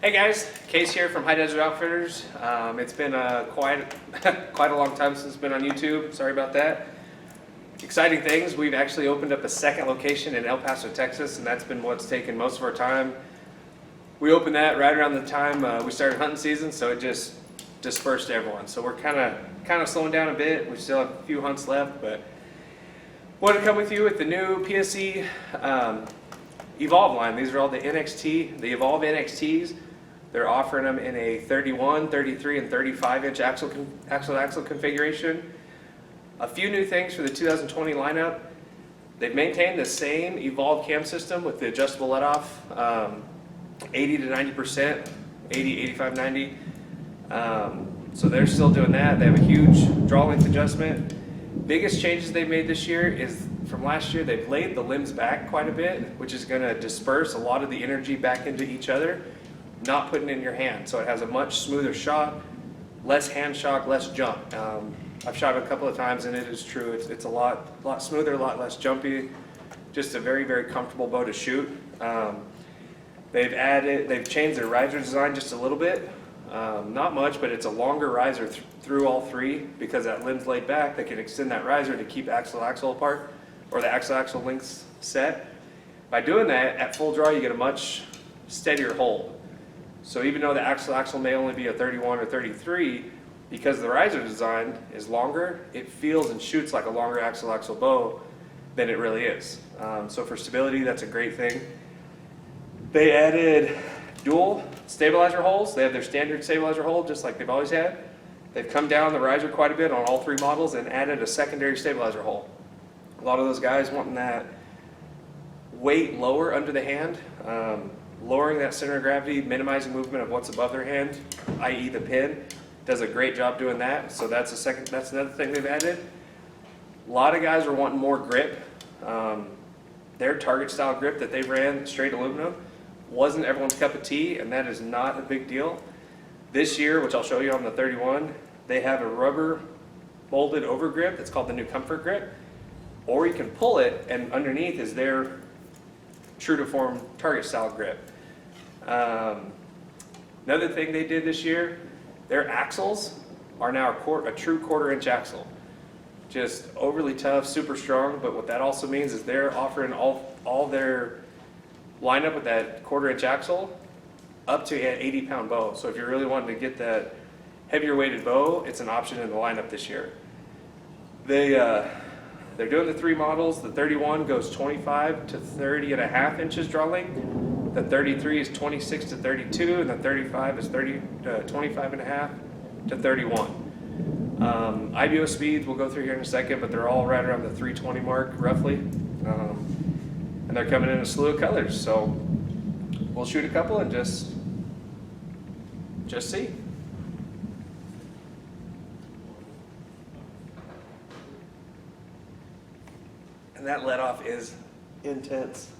Hey guys, Case here from High Desert Outfitters. It's been quite a long time since it's been on YouTube. Sorry about that. Exciting things. We've actually opened up a second location in El Paso, Texas, and that's been what's taken most of our time. We opened that right around the time we started hunting season, so it just dispersed everyone. So we're kind of slowing down a bit. We still have a few hunts left, but wanted to come with you with the new PSE Evolve line. These are all the NXT, the Evolve NXTs. They're offering them in a 31, 33, and 35-inch axle configuration. A few new things for the 2020 lineup. They've maintained the same Evolve cam system with the adjustable let-off, 80 to 90%, 80, 85, 90. So they're still doing that. They have a huge draw length adjustment. Biggest changes they've made this year is from last year, they've laid the limbs back quite a bit, which is going to disperse a lot of the energy back into each other, not putting it in your hand. So it has a much smoother shot, less hand shock, less jump. I've shot it a couple of times and it is true. It's a lot smoother, a lot less jumpy. Just a very, very comfortable bow to shoot. They've changed their riser design just a little bit. Not much, but it's a longer riser through all three because that limb's laid back. They can extend that riser to keep axle-axle apart, or the axle-axle lengths set. By doing that, at full draw, you get a much steadier hold. So even though the axle-axle may only be a 31 or 33, because the riser design is longer, it feels and shoots like a longer axle-axle bow than it really is. So for stability, that's a great thing. They added dual stabilizer holes. They have their standard stabilizer hole just like they've always had. They've come down the riser quite a bit on all three models and added a secondary stabilizer hole. A lot of those guys wanting that weight lower under the hand, lowering that center of gravity, minimizing movement of what's above their hand, i.e. the pin, does a great job doing that. So that's another thing they've added. A lot of guys are wanting more grip. Their target style grip that they ran straight aluminum wasn't everyone's cup of tea, and that is not a big deal. This year, which I'll show you on the 31, they have a rubber molded over grip. It's called the new Comfort Grip. Or you can pull it, and underneath is their true to form target style grip. Another thing they did this year, their axles are now a true 1/4 inch axle. Just overly tough, super strong, but what that also means is they're offering all their lineup with that 1/4 inch axle up to an 80-pound bow. So if you're really wanting to get that heavier weighted bow, it's an option in the lineup this year. They're doing the three models. The 31 goes 25 to 30.5 inches draw length. The 33 is 26 to 32, and the 35 is 25.5 to 31. IBO speeds we'll go through here in a second, but they're all right around the 320 mark roughly. And they're coming in a slew of colors, so we'll shoot a couple and just see. And that let off is intense.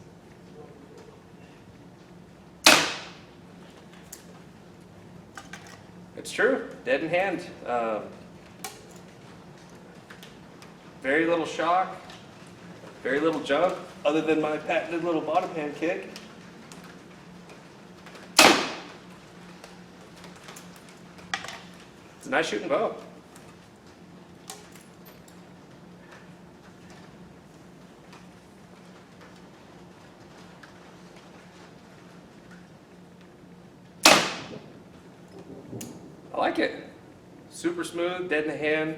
It's true, dead in hand. Very little shock, very little jump, other than my patented little bottom hand kick. It's a nice shooting bow. I like it. Super smooth, dead in the hand,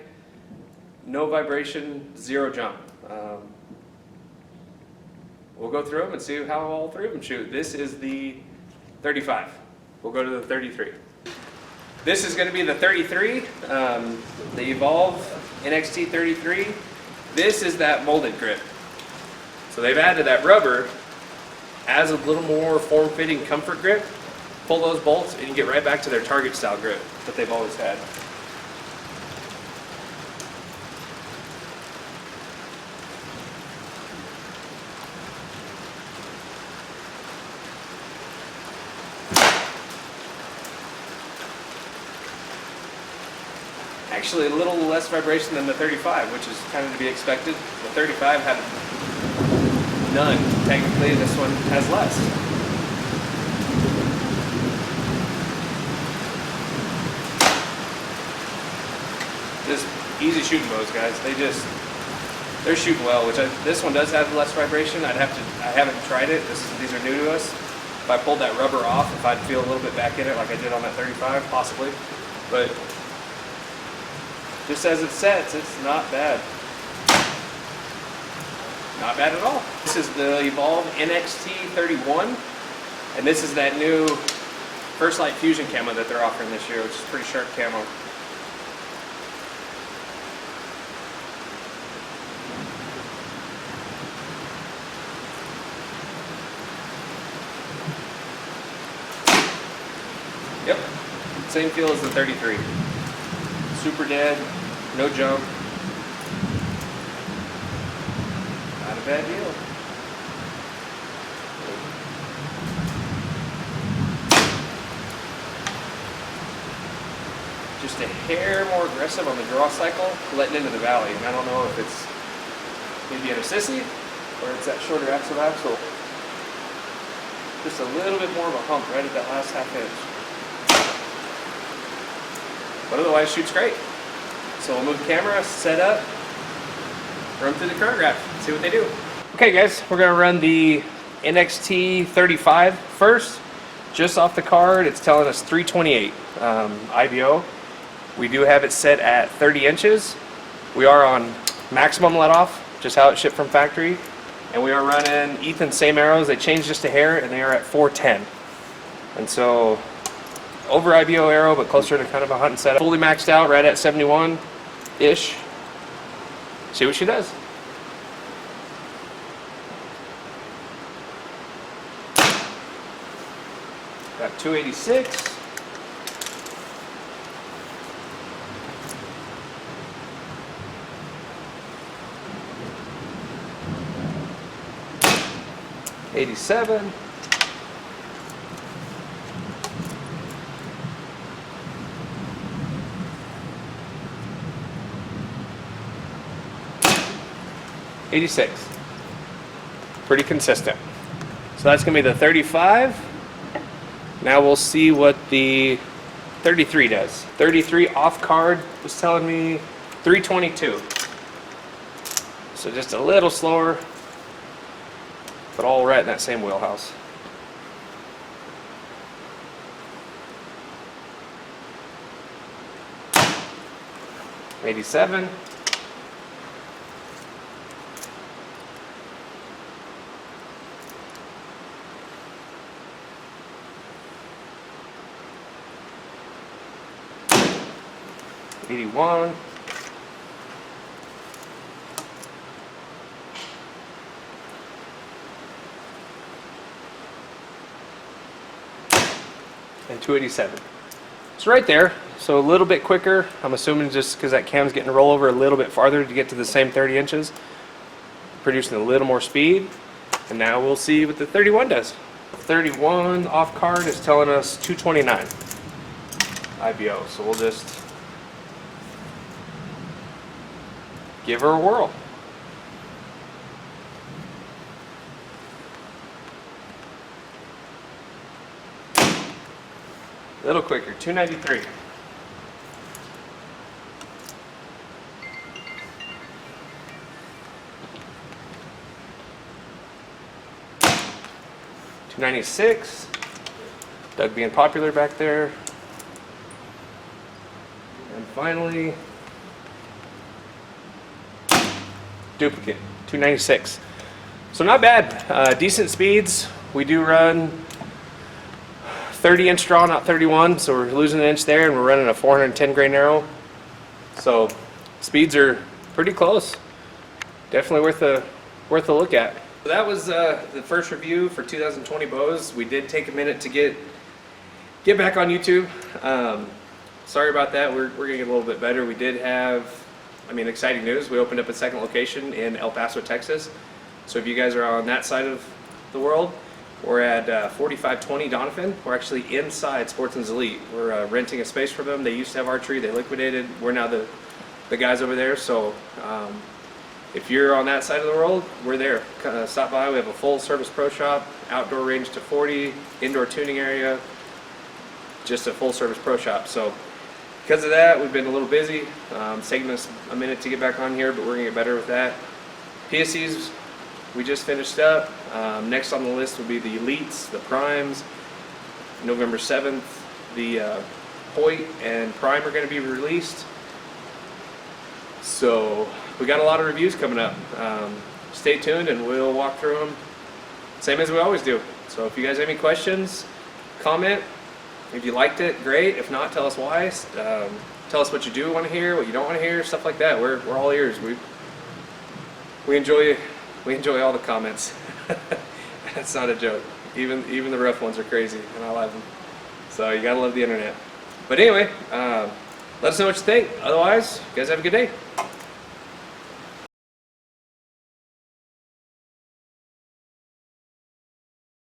no vibration, zero jump. We'll go through them and see how all three of them shoot. This is the 35. We'll go to the 33. This is going to be the 33, the Evolve NXT 33. This is that molded grip. So they've added that rubber as a little more form-fitting comfort grip. Pull those bolts and you get right back to their target style grip that they've always had. Actually, a little less vibration than the 35, which is kind of to be expected. The 35 had none. Technically, this one has less. easy shooting bows, guys. They're shooting well. This one does have less vibration. I haven't tried it. These are new to us. If I pulled that rubber off, if I'd feel a little bit back in it like I did on that 35, possibly. But just as it sets, it's not bad. Not bad at all. This is the Evolve NXT 31, and this is that new First Light Fusion camo that they're offering this year, which is pretty sharp camo. Yep, same feel as the 33. Super dead, no jump. Not a bad deal. Just a hair more aggressive on the draw cycle, letting into the valley. And I don't know if it's maybe in a sissy or it's that shorter axle. Just a little bit more of a hump right at that last half inch. But otherwise, shoots great. So we'll move the camera, set up, run through the chronograph, see what they do. Okay guys, we're gonna run the NXT 35 first. Just off the card, it's telling us 328 IBO. We do have it set at 30 inches. We are on maximum let off, just how it shipped from factory. And we are running Ethan's same arrows. They changed just a hair and they are at 410. And so, over IBO arrow, but closer to kind of a hunting setup. Fully maxed out, right at 71-ish. See what she does. Got 286. '87. '86. Pretty consistent. So that's gonna be the 35. Now we'll see what the 33 does. 33 off card was telling me 322. So just a little slower, but all right in that same wheelhouse. '87. '81. And 287. It's right there, so a little bit quicker. I'm assuming just because that cam's getting to roll over a little bit farther to get to the same 30 inches, producing a little more speed. And now we'll see what the 31 does. 31 off card is telling us 229 IBO, so we'll just give her a whirl. A little quicker, 293. $296. Doug being popular back there. And finally, duplicate, 296. So not bad, decent speeds. We do run 30-inch draw, not 31, so we're losing an inch there, and we're running a 410 grain arrow. So speeds are pretty close. Definitely worth a look at. So that was the first review for 2020 bows. We did take a minute to get back on YouTube. Sorry about that. We're gonna get a little bit better. We did have, exciting news. We opened up a second location in El Paso, Texas. So if you guys are on that side of the world, we're at 4520 Donovan. We're actually inside Sportsman's Elite. We're renting a space for them. They used to have archery, they liquidated. We're now the guys over there. So if you're on that side of the world, we're there. Stop by. We have a full service pro shop, outdoor range to 40, indoor tuning area, just a full service pro shop. So because of that, we've been a little busy. It's taking us a minute to get back on here, but we're gonna get better with that. PSEs, we just finished up. Next on the list will be the Elites, the Primes. November 7th, the Hoyt and Prime are going to be released. So we got a lot of reviews coming up. Stay tuned and we'll walk through them same as we always do. So if you guys have any questions, comment. If you liked it, great. If not, tell us why. Tell us what you do want to hear, what you don't want to hear, stuff like that. We're all ears. We enjoy all the comments. That's not a joke. Even the rough ones are crazy, and I love them. So you gotta love the internet. But anyway, let us know what you think. Otherwise, you guys have a good day.